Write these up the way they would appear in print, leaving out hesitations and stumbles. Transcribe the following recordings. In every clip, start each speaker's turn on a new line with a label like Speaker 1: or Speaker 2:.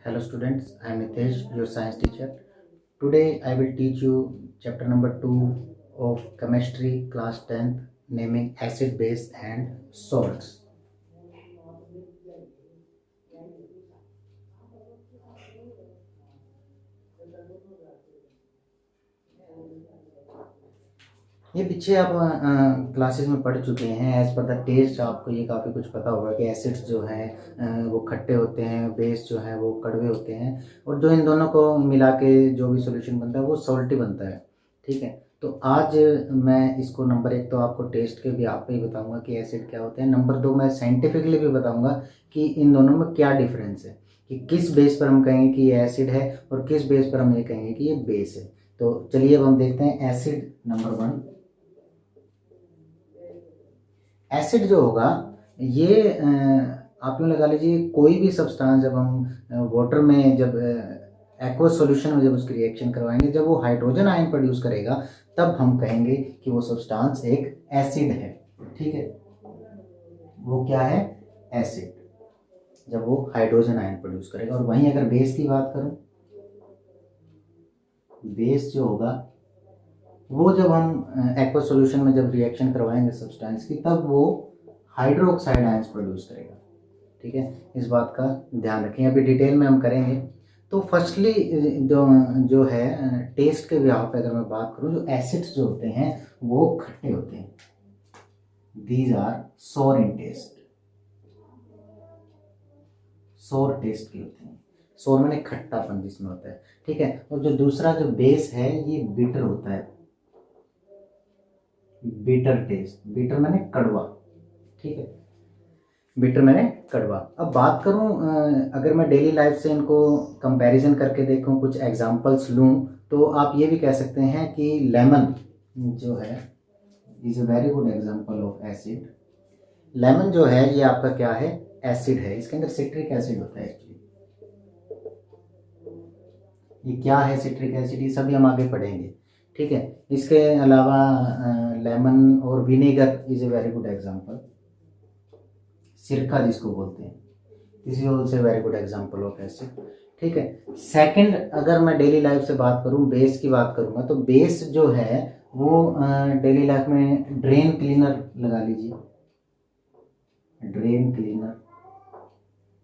Speaker 1: Hello students, I am Nitesh, your science teacher. Today I will teach you chapter number 2 of chemistry class 10th, naming acid, base and salts. ये पीछे आप classes में पढ़ चुके हैं। As per the test आपको ये काफ़ी कुछ पता होगा कि एसिड्स जो हैं वो खट्टे होते हैं, बेस जो है वो कड़वे होते हैं, और जो इन दोनों को मिला के जो भी सॉल्यूशन बनता है वो सॉल्टी बनता है। ठीक है, तो आज मैं इसको नंबर 1 तो आपको टेस्ट के भी आप पे ही बताऊंगा कि एसिड क्या होते हैं। नंबर 2 मैं साइंटिफिकली भी बताऊंगा कि इन दोनों में क्या डिफरेंस है, कि किस बेस पर हम कहेंगे कि ये एसिड है और किस बेस पर हम ये कहेंगे कि ये बेस है। तो चलिए अब हम देखते हैं एसिड नंबर 1। एसिड जो होगा ये आप यूँ लगा लीजिए कोई भी सब्सटेंस जब हम वाटर में जब एक्वस सॉल्यूशन में जब उसकी रिएक्शन करवाएंगे, जब वो हाइड्रोजन आयन प्रोड्यूस करेगा तब हम कहेंगे कि वो सब्सटेंस एक एसिड है। ठीक है, वो क्या है? एसिड, जब वो हाइड्रोजन आयन प्रोड्यूस करेगा। और वहीं अगर बेस की बात करूं, बेस जो होगा वो जब हम एक्वस सॉल्यूशन में जब रिएक्शन करवाएंगे सब्सटेंस की, तब वो हाइड्रोक्साइड आयंस प्रोड्यूस करेगा। ठीक है, इस बात का ध्यान रखें, अभी डिटेल में हम करेंगे। तो फर्स्टली जो है टेस्ट के बिहाफ पे अगर मैं बात करूं, जो एसिड्स जो होते हैं वो खट्टे होते हैं। दीज आर सोर इन टेस्ट, सोर टेस्ट की होती हैं। सोर मैंने खट्टापन जिसमें होता है। ठीक है, और जो दूसरा जो बेस है ये बिटर होता है, बिटर टेस्ट। बिटर मैंने कड़वा। ठीक है, बिटर मैंने कड़वा। अब बात करूं अगर मैं डेली लाइफ से इनको कंपैरिजन करके देखूं, कुछ एग्जांपल्स लूं, तो आप ये भी कह सकते हैं कि लेमन जो है is a very good example of acid. Lemon जो है ये आपका क्या है? एसिड है। इसके अंदर सिट्रिक एसिड होता है एक्चुअली। ये क्या है सिट्रिक एसिड, ये सभी हम आगे पढ़ेंगे। ठीक है, इसके अलावा लेमन और vinegar is a very good example. सिरका जिसको बोलते हैं, this is also very good example of acid. ठीक है, सेकंड अगर मैं डेली लाइफ से बात करूं, बेस की बात करूंगा, तो बेस जो है वो डेली लाइफ में ड्रेन क्लीनर लगा लीजिए। ड्रेन क्लीनर,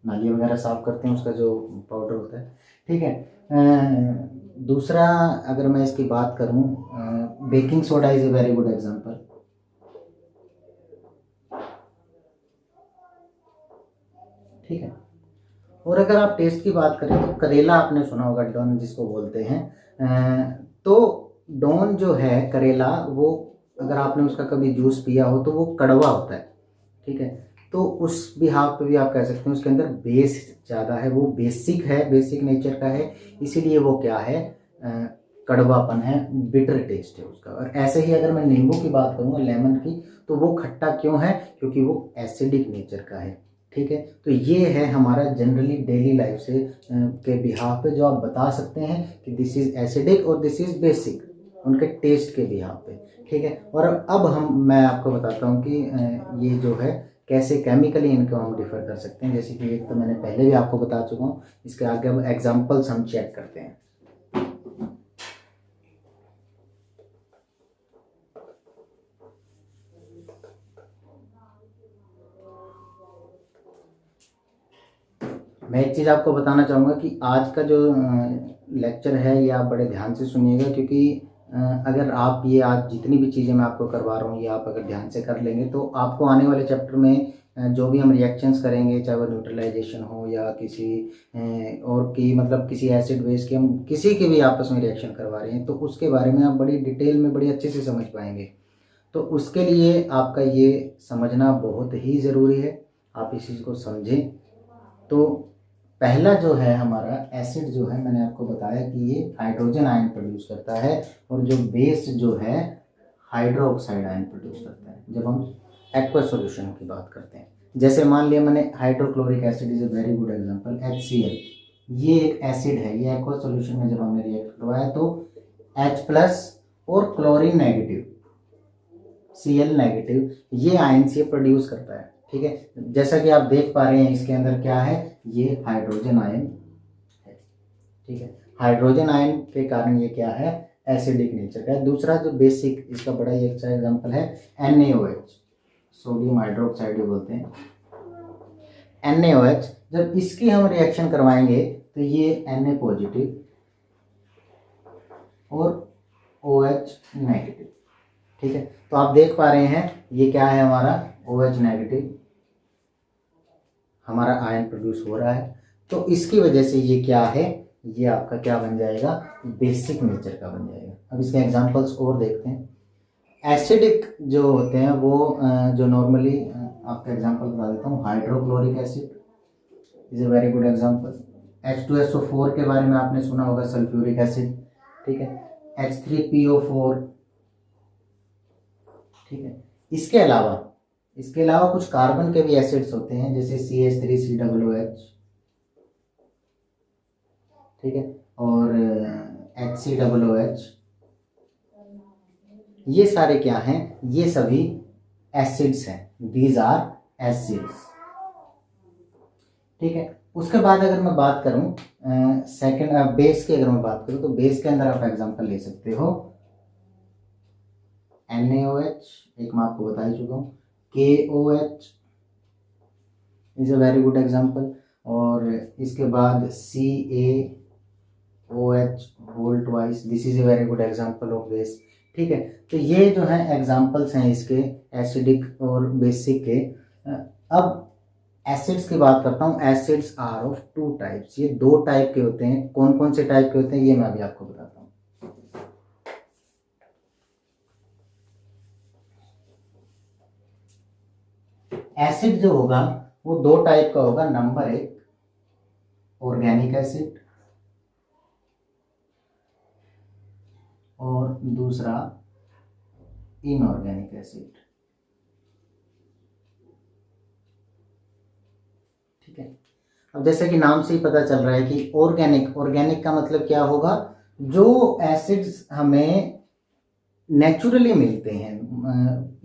Speaker 1: नाली वगैरह साफ करते हैं उसका जो पाउडर होता है। ठीक है, दूसरा अगर मैं इसकी बात करूं, baking soda is a very good example. ठीक है, और अगर आप टेस्ट की बात करें तो करेला आपने सुना होगा, डॉन जिसको बोलते हैं। तो डॉन जो है करेला, वो अगर आपने उसका कभी जूस पिया हो तो वो कड़वा होता है। ठीक है, तो उस बिहाफ पे भी आप कह सकते हैं उसके अंदर बेस ज़्यादा है, वो बेसिक है, बेसिक नेचर का है, इसीलिए वो क्या है? कड़वापन है, बिटर टेस्ट है उसका। और ऐसे ही अगर मैं नींबू की बात करूँगा, लेमन की, तो वो खट्टा क्यों है? क्योंकि वो एसिडिक नेचर का है। ठीक है, तो ये है हमारा जनरली डेली लाइफ से के बिहाफ पे जो आप बता सकते हैं कि दिस इज एसिडिक और दिस इज बेसिक, उनके टेस्ट के बिहाफ पे। ठीक है, और अब मैं आपको बताता हूँ कि ये जो है कैसे केमिकली इनको हम डिफर कर सकते हैं। जैसे कि एक तो मैंने पहले भी आपको बता चुका हूँ, इसके आगे अब एग्जांपल्स हम चेक करते हैं। मैं एक चीज़ आपको बताना चाहूँगा कि आज का जो लेक्चर है ये आप बड़े ध्यान से सुनिएगा, क्योंकि अगर आप ये आज जितनी भी चीज़ें मैं आपको करवा रहा हूँ ये आप अगर ध्यान से कर लेंगे तो आपको आने वाले चैप्टर में जो भी हम रिएक्शंस करेंगे, चाहे वो न्यूट्रलाइजेशन हो या किसी और की मतलब किसी एसिड बेस की हम किसी की भी आपस में रिएक्शन करवा रहे हैं, तो उसके बारे में आप बड़ी डिटेल में बड़ी अच्छे से समझ पाएंगे। तो उसके लिए आपका ये समझना बहुत ही ज़रूरी है, आप इस चीज़ को समझें। तो पहला जो है हमारा एसिड जो है, मैंने आपको बताया कि ये हाइड्रोजन आयन प्रोड्यूस करता है, और जो बेस जो है हाइड्रोक्साइड आयन प्रोड्यूस करता है जब हम एक्वस सॉल्यूशन की बात करते हैं। जैसे मान लिया मैंने hydrochloric acid is a very good example, HCl, ये एक एसिड है। ये एक्वस सॉल्यूशन में जब हमने रिएक्ट करवाया तो H+ और क्लोरीन नेगेटिव, Cl नेगेटिव, ये आयंस ये प्रोड्यूस करता है। ठीक है, जैसा कि आप देख पा रहे हैं इसके अंदर क्या है, ये हाइड्रोजन आयन ठीक है, हाइड्रोजन आयन के कारण ये क्या है, एसिडिक नेचर का है। दूसरा जो बेसिक, इसका बड़ा ही अच्छा एग्जांपल है NaOH, सोडियम हाइड्रोक्साइड जो बोलते हैं NaOH। जब इसकी हम रिएक्शन करवाएंगे तो ये Na पॉजिटिव और OH नेगेटिव, ठीक है। तो आप देख पा रहे हैं ये क्या है, हमारा OH नेगेटिव, हमारा आयन प्रोड्यूस हो रहा है। तो इसकी वजह से ये क्या है, ये आपका क्या बन जाएगा, बेसिक नेचर का बन जाएगा। अब इसके एग्जांपल्स और देखते हैं। एसिडिक जो होते हैं वो जो नॉर्मली आपका एग्जांपल बता देता हूँ, hydrochloric acid is a very good example. H2SO4 के बारे में आपने सुना होगा, सल्फ्यूरिक एसिड, ठीक है, H3PO4, ठीक है। इसके अलावा कुछ कार्बन के भी एसिड्स होते हैं, जैसे CH3COOH, ठीक है, और HCOOH। ये सारे क्या हैं, ये सभी एसिड्स हैं, दीज आर एसिड्स, ठीक है। उसके बाद अगर मैं बात करूं सेकंड बेस की, अगर मैं बात करूं तो बेस के अंदर आप एग्जांपल ले सकते हो NaOH, एक मैं आपको बता ही चुका हूँ, KOH is a very good example, और इसके बाद CaOH whole twice, this is a very good example of base, ठीक है। तो ये जो है एग्जांपल्स हैं इसके एसिडिक और बेसिक के। अब एसिड्स की बात करता हूँ। Acids are of two types, ये दो टाइप के होते हैं। कौन कौन से टाइप के होते हैं ये मैं अभी आपको बताता हूँ। एसिड जो होगा वो दो टाइप का होगा। नंबर एक ऑर्गेनिक एसिड और दूसरा इनऑर्गेनिक एसिड, ठीक है। अब जैसे कि नाम से ही पता चल रहा है कि ऑर्गेनिक का मतलब क्या होगा, जो एसिड्स हमें नेचुरली मिलते हैं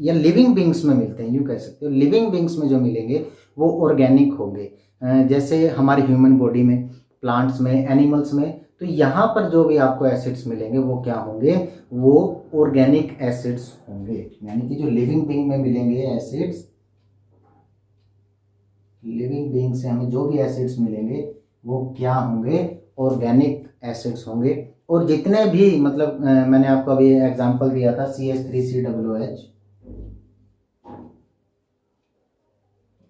Speaker 1: या लिविंग बींग्स में मिलते हैं, यूँ कह सकते हो, लिविंग बींग्स में जो मिलेंगे वो ऑर्गेनिक होंगे। जैसे हमारी ह्यूमन बॉडी में, प्लांट्स में, एनिमल्स में, तो यहाँ पर जो भी आपको एसिड्स मिलेंगे वो क्या होंगे, वो ऑर्गेनिक एसिड्स होंगे। यानी कि जो लिविंग बींग में मिलेंगे एसिड्स, लिविंग बींग से हमें जो भी एसिड्स मिलेंगे वो क्या होंगे, ऑर्गेनिक एसिड्स होंगे। और जितने भी मतलब मैंने आपको अभी एग्जांपल दिया था CH3COOH,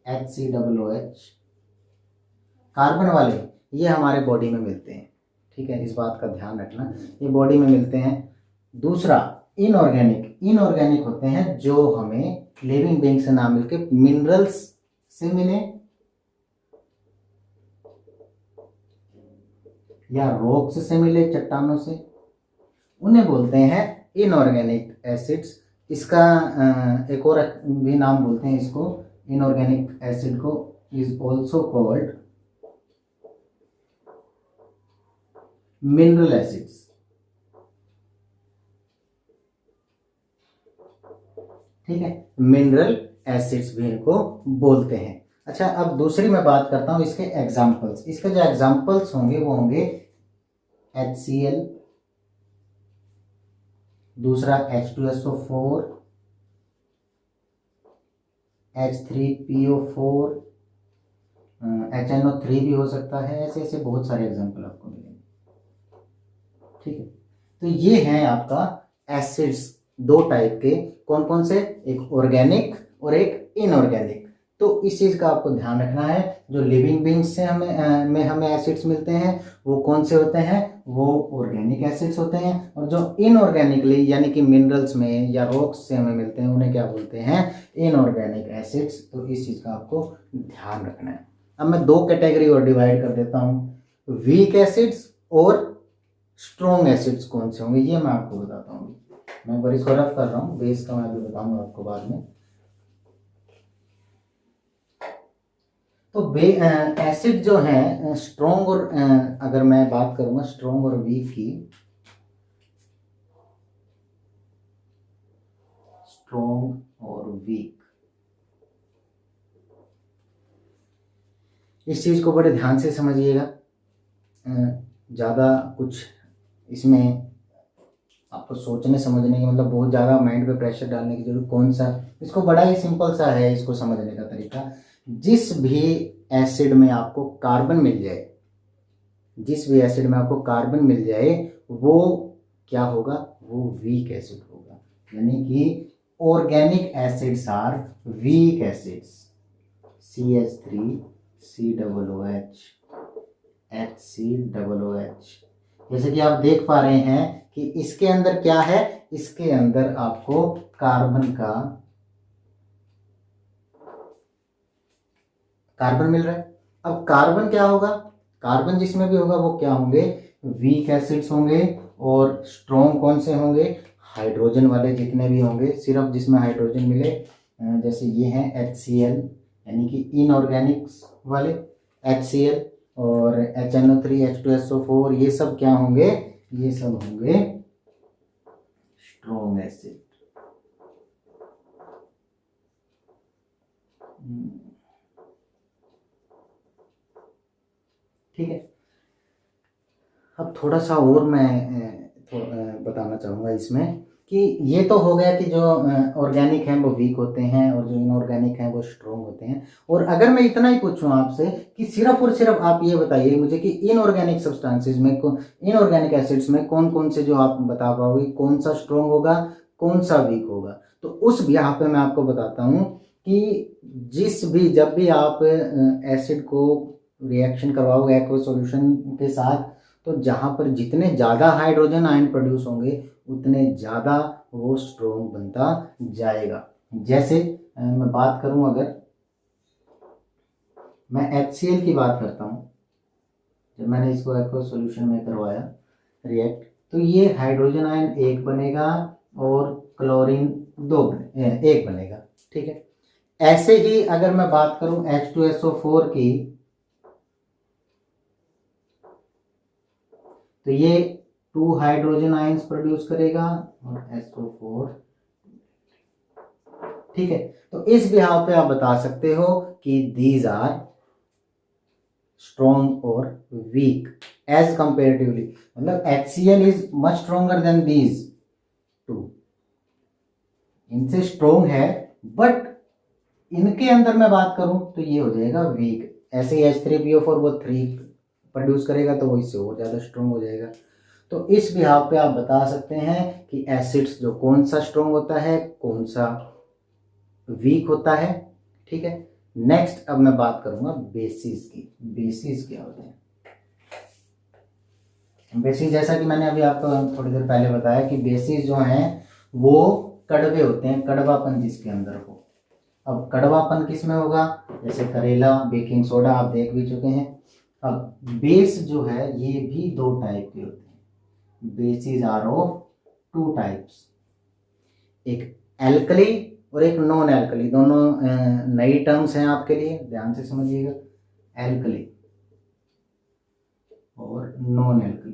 Speaker 1: HCOOH, कार्बन वाले, ये हमारे बॉडी में मिलते हैं, ठीक है। इस बात का ध्यान रखना, ये बॉडी में मिलते हैं। दूसरा इनऑर्गेनिक होते हैं जो हमें लिविंग बींग से ना मिलके मिनरल्स से मिले या रॉक्स से मिले, चट्टानों से, उन्हें बोलते हैं इनऑर्गेनिक एसिड्स। इसका एक और भी नाम बोलते हैं इसको, इनऑर्गेनिक एसिड को is also called mineral acids, ठीक है। मिनरल एसिड्स भी इनको बोलते हैं। अच्छा, अब दूसरी मैं बात करता हूं इसके एग्जाम्पल्स। इसके जो एग्जाम्पल्स होंगे वो होंगे HCl, दूसरा H2SO4, H3PO4, HNO3 भी हो सकता है। ऐसे ऐसे बहुत सारे एग्जाम्पल आपको मिलेंगे, ठीक है। तो ये हैं आपका एसिड्स, दो टाइप के। कौन कौन से, एक ऑर्गेनिक और एक इनऑर्गेनिक। तो इस चीज का आपको ध्यान रखना है। जो लिविंग बींग्स से हमें एसिड्स मिलते हैं वो कौन से होते हैं, वो ऑर्गेनिक एसिड्स होते हैं। और जो इनऑर्गेनिकली यानी कि मिनरल्स में या रॉक्स से हमें मिलते हैं उन्हें क्या बोलते हैं, इनऑर्गेनिक एसिड्स। तो इस चीज का आपको ध्यान रखना है। अब मैं दो कैटेगरी और डिवाइड कर देता हूँ, वीक एसिड्स और स्ट्रॉन्ग एसिड्स कौन से होंगे ये मैं आपको बताता हूँ। मैं एक बार इसको रफ कर रहा हूँ, बेस का मैं अभी बताऊंगा आपको बाद में। तो एसिड जो है स्ट्रॉन्ग और अगर मैं बात करूंगा स्ट्रॉन्ग और वीक की, स्ट्रॉन्ग और वीक, इस चीज को बड़े ध्यान से समझिएगा। ज़्यादा कुछ इसमें आपको सोचने समझने की मतलब बहुत ज़्यादा माइंड पे प्रेशर डालने की जरूरत कौन सा, इसको बड़ा ही सिंपल सा है इसको समझने का तरीका। जिस भी एसिड में आपको कार्बन मिल जाए, जिस भी एसिड में आपको कार्बन मिल जाए वो क्या होगा, वो वीक एसिड होगा। यानी कि organic acids are weak acids. CH3 COOH HCOOH। जैसे कि आप देख पा रहे हैं कि इसके अंदर क्या है, इसके अंदर आपको कार्बन मिल रहा है। अब कार्बन क्या होगा, कार्बन जिसमें भी होगा वो क्या होंगे, वीक एसिड्स होंगे। और स्ट्रॉन्ग कौन से होंगे, हाइड्रोजन वाले जितने भी होंगे, सिर्फ जिसमें हाइड्रोजन मिले, जैसे ये हैं HCl यानी कि इनऑर्गेनिक्स वाले HCl और HNO3 H2SO4, ये सब क्या होंगे, ये सब होंगे स्ट्रॉन्ग एसिड। ठीक है। अब थोड़ा सा और मैं बताना चाहूँगा इसमें कि ये तो हो गया कि जो ऑर्गेनिक हैं वो वीक होते हैं और जो इनऑर्गेनिक हैं वो स्ट्रॉन्ग होते हैं। और अगर मैं इतना ही पूछूं आपसे कि सिर्फ और सिर्फ आप ये बताइए मुझे कि इनऑर्गेनिक सब्सटेंसेस में, इनऑर्गेनिक एसिड्स में कौन कौन से जो आप बता पाओगे कौन सा स्ट्रॉन्ग होगा कौन सा वीक होगा, तो उस यहाँ पे मैं आपको बताता हूँ कि जब भी आप एसिड को रिएक्शन करवाओगे एक्वस सॉल्यूशन के साथ, तो जहाँ पर जितने ज़्यादा हाइड्रोजन आयन प्रोड्यूस होंगे उतने ज़्यादा वो स्ट्रॉन्ग बनता जाएगा। जैसे मैं बात करूं, अगर मैं HCl की बात करता हूं, जब मैंने इसको एक्वस सॉल्यूशन में करवाया रिएक्ट, तो ये हाइड्रोजन आयन 1 बनेगा और क्लोरीन 1 बनेगा। ठीक है। ऐसे ही अगर मैं बात करूं H2SO4 की, तो ये 2 हाइड्रोजन आयंस प्रोड्यूस करेगा और SO4। ठीक है। तो इस बिहाव पे आप बता सकते हो कि दीज आर स्ट्रॉन्ग और वीक एज कंपेरेटिवली, मतलब HCl is much stronger than these two, इनसे स्ट्रॉन्ग है, बट इनके अंदर मैं बात करूं तो ये हो जाएगा वीक। ऐसे ही H3PO4 वो 3 प्रोड्यूस करेगा तो वो इससे और ज़्यादा स्ट्रॉन्ग हो जाएगा। तो इस बिहाव पे आप बता सकते हैं कि एसिड्स जो कौन सा स्ट्रॉन्ग होता है कौन सा वीक होता है। ठीक है। नेक्स्ट अब मैं बात करूंगा बेसिस की। बेसिस क्या होते हैं, बेसिस जैसा कि मैंने अभी आपको थोड़ी देर पहले बताया कि बेसिस जो हैं वो कड़वे होते हैं, कड़वापन जिसके अंदर हो। अब कड़वापन किस में होगा, जैसे करेला, बेकिंग सोडा आप देख भी चुके हैं। अब बेस जो है ये भी 2 टाइप के होते हैं। बेसिस आर ऑफ 2 टाइप्स, एक एल्कली और एक नॉन एल्कली। दोनों नई टर्म्स हैं आपके लिए, ध्यान से समझिएगा, एल्कली और नॉन एल्कली।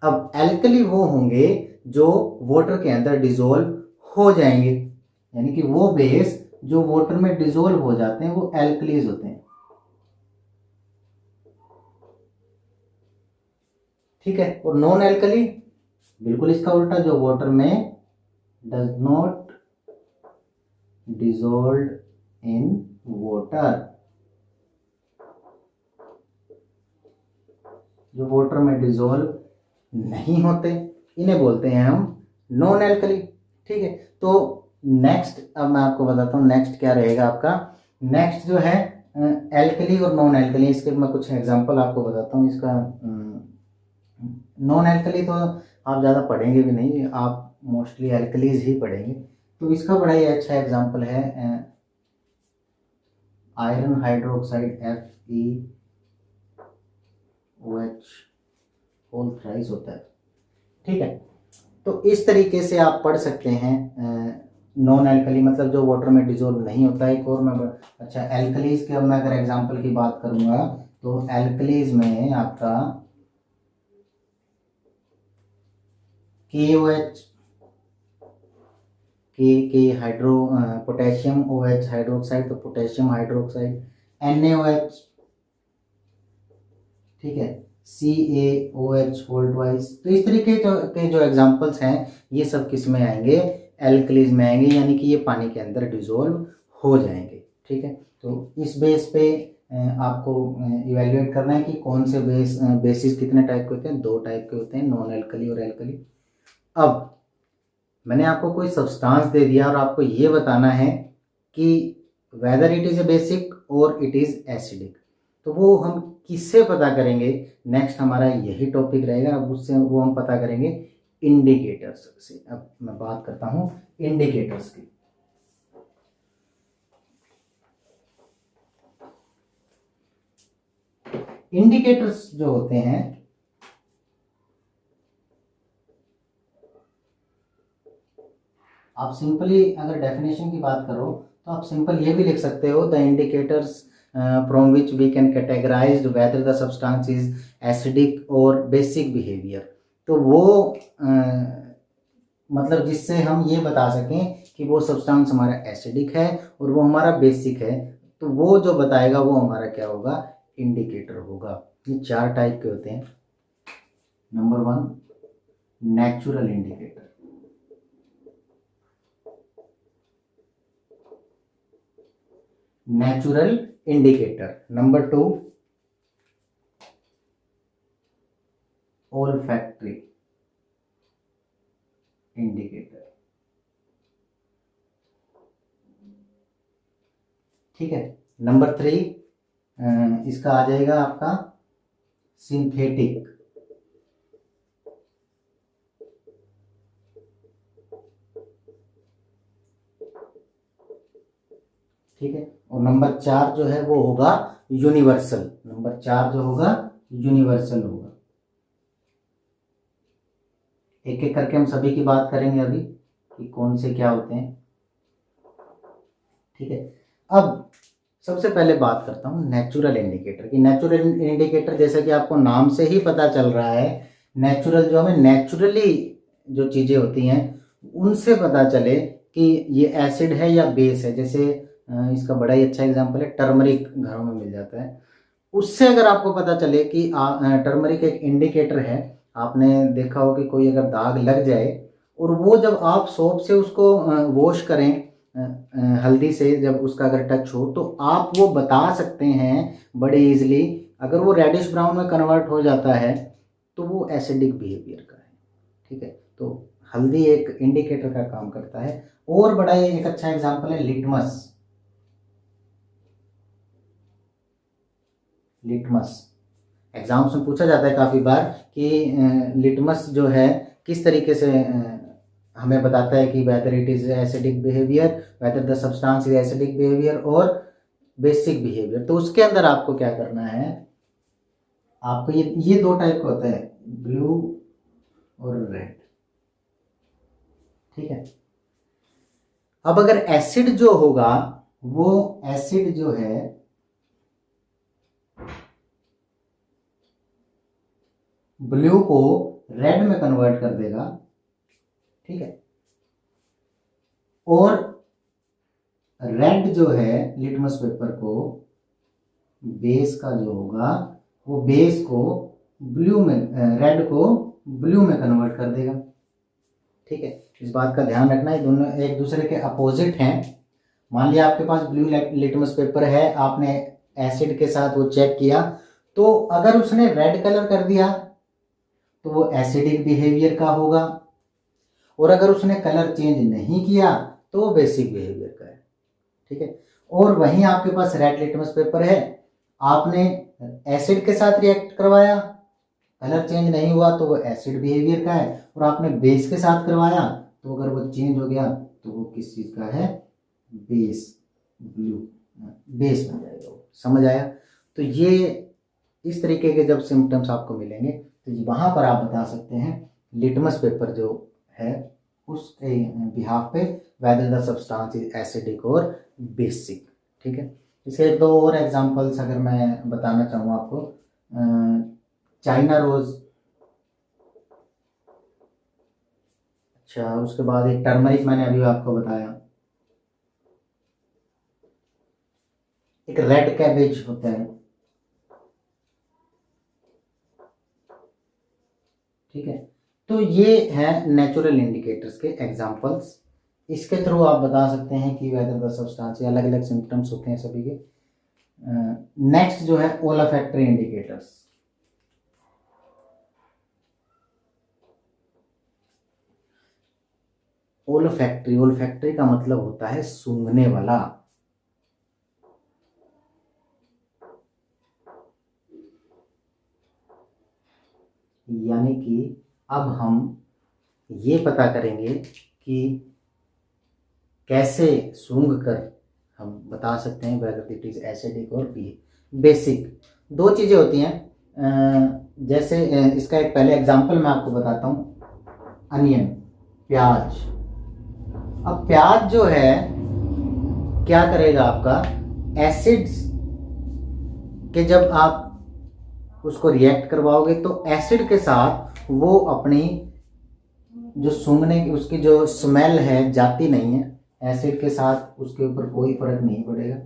Speaker 1: अब एल्कली वो होंगे जो वाटर के अंदर डिसॉल्व हो जाएंगे, यानी कि वो बेस जो वाटर में डिसॉल्व हो जाते हैं वो एल्कलीज होते हैं। ठीक है। और नॉन एल्कली बिल्कुल इसका उल्टा, जो वाटर में does not dissolve in water, जो वाटर में डिसॉल्व नहीं होते, इन्हें बोलते हैं हम नॉन एल्कली। ठीक है। तो नेक्स्ट अब मैं आपको बताता हूँ नेक्स्ट क्या रहेगा आपका। नेक्स्ट जो है एल्कली और नॉन एल्कली, इसके मैं कुछ एग्जांपल आपको बताता हूँ। इसका नॉन एल्कली तो आप ज़्यादा पढ़ेंगे भी नहीं, आप मोस्टली एल्कलीज ही पढ़ेंगे। तो इसका बड़ा ही अच्छा एग्जांपल है iron hydroxide FeOH whole thrice होता है। ठीक है। तो इस तरीके से आप पढ़ सकते हैं नॉन एल्कली मतलब जो वाटर में डिसॉल्व नहीं होता है। एक और मैं अच्छा एल्कलीज के अब मैं अगर एग्जांपल की बात करूंगा तो एल्कलीज में आपका KOH के हाइड्रो पोटेशियम OH हाइड्रोक्साइड, तो पोटेशियम हाइड्रोक्साइड NaOH, ठीक है, CaOH होल ट्वाइस। तो इस तरीके के जो एग्जांपल्स हैं ये सब किस में आएंगे, एल्कलीज में आएंगे, यानी कि ये पानी के अंदर डिसॉल्व हो जाएंगे। ठीक है, तो इस बेस पे आपको इवेल्युएट करना है कि कौन से बेसिस कितने टाइप के होते हैं, 2 टाइप के होते हैं, नॉन एल्कली और एल्कली। अब मैंने आपको कोई सब्सटेंस दे दिया और आपको ये बताना है कि whether it is a basic और इट इज एसिडिक, तो वो हम किससे पता करेंगे, नेक्स्ट हमारा यही टॉपिक रहेगा। अब उससे वो हम पता करेंगे इंडिकेटर्स से। अब मैं बात करता हूँ इंडिकेटर्स की। इंडिकेटर्स जो होते हैं, आप सिंपली अगर डेफिनेशन की बात करो तो आप सिंपल ये भी लिख सकते हो, the indicators from which we can categorize whether the substance is acidic और बेसिक बिहेवियर। तो वो मतलब जिससे हम ये बता सकें कि वो सब्सटेंस हमारा एसिडिक है और वो हमारा बेसिक है, तो वो जो बताएगा वो हमारा क्या होगा, इंडिकेटर होगा। ये 4 टाइप के होते हैं। Number 1, natural indicator. Natural indicator. Number 2, olfactory indicator. ठीक है, नंबर 3 इसका आ जाएगा आपका सिंथेटिक। ठीक है, और नंबर 4 जो है वो होगा यूनिवर्सल। नंबर 4 जो होगा यूनिवर्सल होगा। एक एक करके हम सभी की बात करेंगे अभी कि कौन से क्या होते हैं। ठीक है, अब सबसे पहले बात करता हूँ नेचुरल इंडिकेटर की। नेचुरल इंडिकेटर जैसा कि आपको नाम से ही पता चल रहा है, नेचुरल जो हमें नेचुरली जो चीज़ें होती हैं उनसे पता चले कि ये एसिड है या बेस है। जैसे इसका बड़ा ही अच्छा एग्जांपल है, टर्मरिक घरों में मिल जाता है। उससे अगर आपको पता चले कि टर्मरिक एक इंडिकेटर है, आपने देखा हो कि कोई अगर दाग लग जाए और वो जब आप सोप से उसको वॉश करें, हल्दी से जब उसका अगर टच हो, तो आप वो बता सकते हैं बड़े इजीली। अगर वो रेडिश ब्राउन में कन्वर्ट हो जाता है तो वो एसिडिक बिहेवियर का है। ठीक है, तो हल्दी एक इंडिकेटर का काम करता है। और बड़ा एक अच्छा एग्जांपल है लिटमस। लिटमस एग्जाम्स में पूछा जाता है काफ़ी बार कि लिटमस जो है किस तरीके से हमें बताता है कि whether it is acidic behaviour, weather the substance is acidic behaviour और बेसिक बिहेवियर। तो उसके अंदर आपको क्या करना है, आपको ये 2 टाइप का होता है, ब्लू और रेड। ठीक है, अब अगर एसिड जो होगा, वो एसिड जो है ब्लू को रेड में कन्वर्ट कर देगा। ठीक है, और रेड जो है लिटमस पेपर को, बेस का जो होगा वो बेस को ब्लू में, रेड को ब्लू में कन्वर्ट कर देगा। ठीक है, इस बात का ध्यान रखना है, दोनों एक दूसरे के अपोजिट हैं। मान लिया आपके पास ब्लू लिटमस पेपर है, आपने एसिड के साथ वो चेक किया, तो अगर उसने रेड कलर कर दिया तो वो एसिडिक बिहेवियर का होगा, और अगर उसने कलर चेंज नहीं किया तो वो बेसिक बिहेवियर का है। ठीक है, और वहीं आपके पास रेड लिटमस पेपर है, आपने एसिड के साथ रिएक्ट करवाया, कलर चेंज नहीं हुआ तो वो एसिड बिहेवियर का है, और आपने बेस के साथ करवाया तो अगर वो चेंज हो गया तो वो किस चीज़ का है, बेस, ब्लू, बेस बन जाएगा वो। समझ आया? तो ये इस तरीके के जब सिम्टम्स आपको मिलेंगे तो वहाँ पर आप बता सकते हैं लिटमस पेपर जो है उसके बिहाफ पे weather the substance is acidic और बेसिक। ठीक है, इसके 2 और एग्जांपल्स अगर मैं बताना चाहूँ आपको, चाइना रोज, अच्छा उसके बाद एक टर्मरिक मैंने अभी आपको बताया। एक रेड कैबेज होता है, ठीक है। तो ये है नेचुरल इंडिकेटर्स के एग्जांपल्स। इसके थ्रू आप बता सकते हैं कि वेदर द सब्सटेंस, अलग अलग सिम्टम्स होते हैं सभी के। नेक्स्ट जो है ओलोफैक्टरी इंडिकेटर्स। ओलोफैक्टरी का मतलब होता है सूंघने वाला। यानी कि अब हम ये पता करेंगे कि कैसे सूंघ कर हम बता सकते हैं वेदर इट इज एसिडिक और बेसिक। दो चीजें होती हैं, जैसे इसका एक पहले एग्जांपल मैं आपको बताता हूँ, अनियन, प्याज। अब प्याज जो है क्या करेगा, आपका एसिड्स के जब आप उसको रिएक्ट करवाओगे तो एसिड के साथ वो अपनी जो सूंघने की उसकी जो स्मेल है जाती नहीं है, एसिड के साथ उसके ऊपर कोई फर्क नहीं पड़ेगा।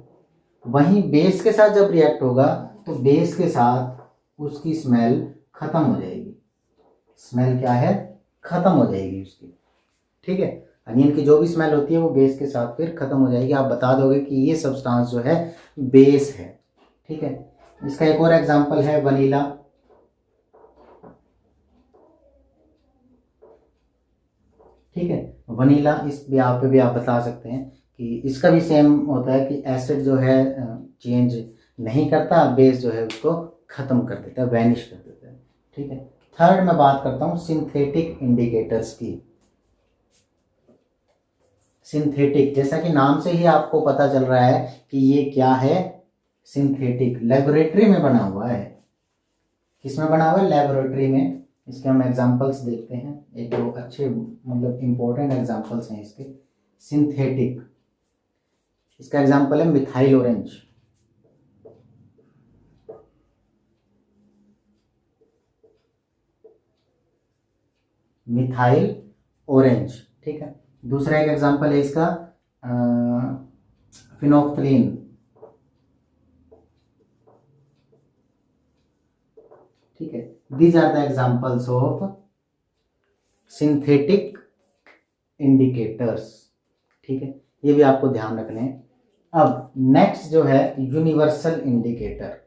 Speaker 1: वहीं बेस के साथ जब रिएक्ट होगा तो बेस के साथ उसकी स्मेल खत्म हो जाएगी। स्मेल क्या है, खत्म हो जाएगी उसकी, ठीक है। अनियन की जो भी स्मेल होती है वो बेस के साथ फिर खत्म हो जाएगी। आप बता दोगे कि ये सब्सटेंस जो है बेस है, ठीक है। इसका एक और एग्जांपल है वनीला। ठीक है, वनीला, इस यहाँ पे भी आप बता सकते हैं कि इसका भी सेम होता है कि एसिड जो है चेंज नहीं करता, बेस जो है उसको खत्म कर देता है, वैनिश कर देता है, ठीक है। थर्ड मैं बात करता हूँ सिंथेटिक इंडिकेटर्स की। सिंथेटिक, जैसा कि नाम से ही आपको पता चल रहा है कि ये क्या है, सिंथेटिक, लेबोरेटरी में बना हुआ है। किसमें बना हुआ है, लेबोरेटरी में। इसके हम एग्जांपल्स देखते हैं, एक दो अच्छे मतलब इंपॉर्टेंट एग्जांपल्स हैं इसके। सिंथेटिक, इसका एग्जांपल है मिथाइल ऑरेंज। मिथाइल ऑरेंज, ठीक है। दूसरा एक एग्जांपल है इसका फिनोफ्थलीन, ठीक है। These are the examples of synthetic indicators, ठीक है। ये भी आपको ध्यान रखने हैं। अब नेक्स्ट जो है यूनिवर्सल इंडिकेटर।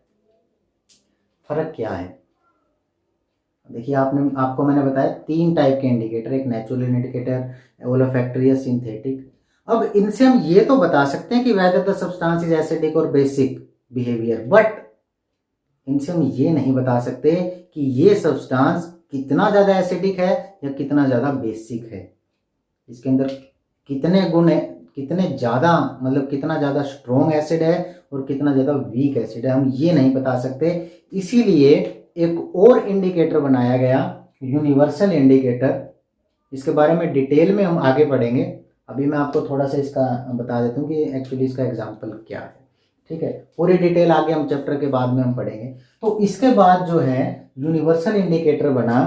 Speaker 1: फर्क क्या है, देखिए आपको मैंने बताया तीन टाइप के इंडिकेटर, एक नेचुरल इंडिकेटर, ओलोफैक्टरी या सिंथेटिक। अब इनसे हम ये तो बता सकते हैं कि weather the substance is acidic और बेसिक बिहेवियर, बट इनसे हम ये नहीं बता सकते कि ये सब्सटेंस कितना ज्यादा एसिडिक है या कितना ज्यादा बेसिक है, इसके अंदर कितने गुण है, कितने ज्यादा मतलब कितना ज्यादा स्ट्रॉन्ग एसिड है और कितना ज्यादा वीक एसिड है, हम ये नहीं बता सकते। इसीलिए एक और इंडिकेटर बनाया गया, यूनिवर्सल इंडिकेटर। इसके बारे में डिटेल में हम आगे पढ़ेंगे, अभी मैं आपको थोड़ा सा इसका बता देता हूँ कि एक्चुअली इसका एग्जाम्पल क्या है, ठीक है। पूरी डिटेल आगे हम चैप्टर के बाद में हम पढ़ेंगे। तो इसके बाद जो है यूनिवर्सल इंडिकेटर बना,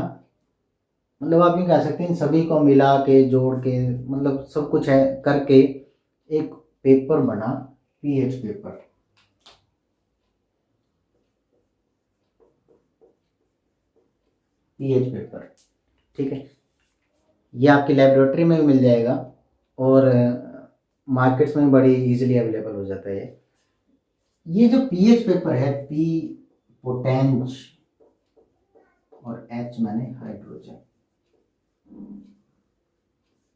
Speaker 1: मतलब आप ये कह सकते हैं इन सभी को मिला के जोड़ के मतलब सब कुछ है करके एक पेपर बना, पीएच पेपर। पीएच पेपर, ठीक है। ये आपकी लेबोरेटरी में भी मिल जाएगा और मार्केट्स में बड़ी इजीली अवेलेबल हो जाता है। ये जो पीएच पेपर है, पी पोटेंज और एच माने हाइड्रोजन,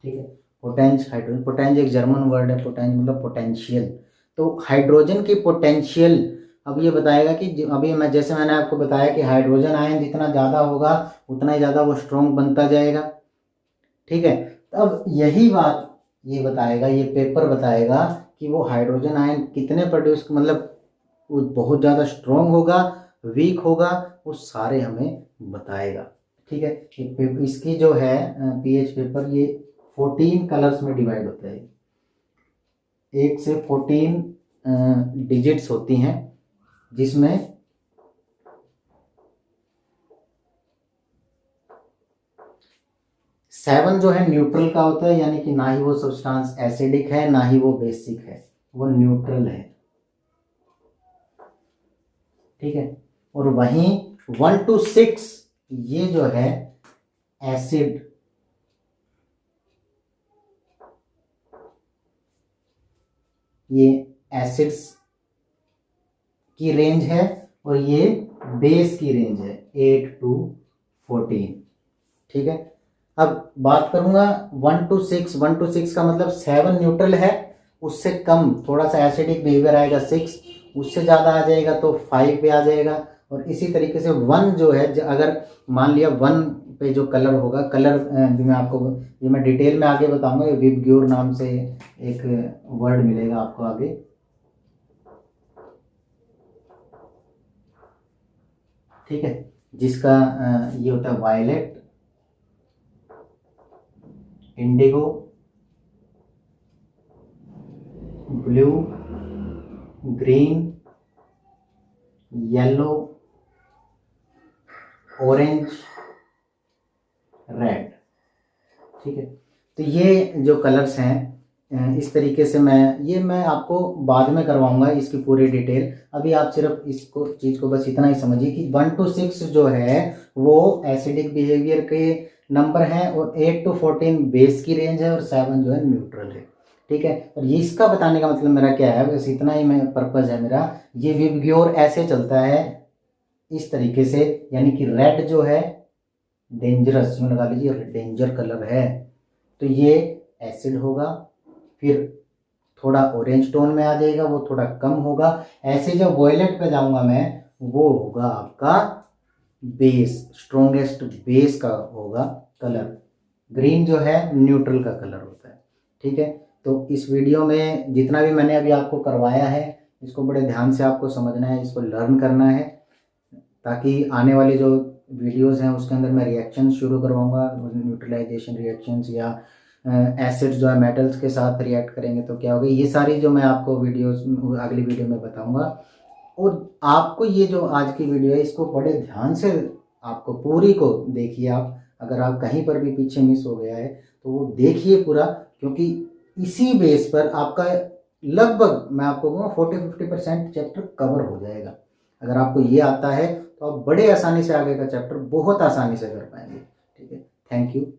Speaker 1: ठीक है। पोटेंज हाइड्रोजन, पोटेंज एक जर्मन वर्ड है, पोटेंज मतलब पोटेंशियल। तो हाइड्रोजन की पोटेंशियल अब ये बताएगा कि अभी जैसे मैंने आपको बताया कि हाइड्रोजन आयन जितना ज़्यादा होगा उतना ही ज़्यादा वो स्ट्रॉन्ग बनता जाएगा, ठीक है। अब यही बात ये बताएगा, ये पेपर बताएगा कि वो हाइड्रोजन आयन कितने प्रोड्यूस मतलब वो बहुत ज़्यादा स्ट्रॉन्ग होगा, वीक होगा, वो सारे हमें बताएगा, ठीक है। इसकी जो है पीएच पेपर ये 14 कलर्स में डिवाइड होता है, 1 से 14 डिजिट्स होती हैं, जिसमें सेवन जो है न्यूट्रल का होता है, यानी कि ना ही वो सब्सटेंस एसिडिक है ना ही वो बेसिक है, वो न्यूट्रल है, ठीक है। और वहीं 1 to 6 ये जो है एसिड, ये एसिड्स की रेंज है और ये बेस की रेंज है 8 to 14। ठीक है। अब बात करूंगा 1 to 6। 1 to 6 का मतलब 7 न्यूट्रल है, उससे कम थोड़ा सा एसिडिक बिहेवियर आएगा 6, उससे ज़्यादा आ जाएगा तो 5 पे आ जाएगा। और इसी तरीके से 1 जो है, अगर मान लिया 1 पे जो कलर होगा, कलर भी मैं आपको ये मैं डिटेल में आगे बताऊंगा। ये विबग्योर नाम से एक वर्ड मिलेगा आपको आगे। ठीक है। जिसका ये होता है violet, indigo, blue, green, yellow, orange, red. ठीक है। तो ये जो कलर्स हैं इस तरीके से मैं आपको बाद में करवाऊंगा इसकी पूरी डिटेल। अभी आप सिर्फ इसको चीज़ को बस इतना ही समझिए कि 1 to 6 जो है वो एसिडिक बिहेवियर के नंबर हैं और 8 to 14 बेस की रेंज है और 7 जो है न्यूट्रल है। ठीक है। और ये इसका बताने का मतलब मेरा क्या है, बस इतना ही मैं पर्पज़ है मेरा। ये विबग्योर ऐसे चलता है इस तरीके से, यानी कि रेड जो है डेंजरस, यूँ लगा लीजिए डेंजर कलर है, तो ये एसिड होगा। फिर थोड़ा ऑरेंज टोन में आ जाएगा, वो थोड़ा कम होगा। ऐसे जब वॉयलेट पे जाऊंगा मैं, वो होगा आपका बेस, स्ट्रोंगेस्ट बेस का होगा कलर। ग्रीन जो है न्यूट्रल का कलर होता है। ठीक है। तो इस वीडियो में जितना भी मैंने अभी आपको करवाया है, इसको बड़े ध्यान से आपको समझना है, इसको लर्न करना है, ताकि आने वाली जो वीडियोस हैं उसके अंदर मैं रिएक्शन शुरू करवाऊंगा, न्यूट्रलाइजेशन रिएक्शंस या एसिड्स जो है मेटल्स के साथ रिएक्ट करेंगे तो क्या होगा, ये सारी जो मैं आपको वीडियोस अगली वीडियो में बताऊंगा। और आपको ये जो आज की वीडियो है इसको बड़े ध्यान से आपको पूरी को देखिए आप। अगर आप कहीं पर भी पीछे मिस हो गया है तो वो देखिए पूरा, क्योंकि इसी बेस पर आपका लगभग मैं आपको कहूँगा 40-50% चैप्टर कवर हो जाएगा। अगर आपको ये आता है तो आप बड़े आसानी से आगे का चैप्टर बहुत आसानी से कर पाएंगे। ठीक है। Thank you.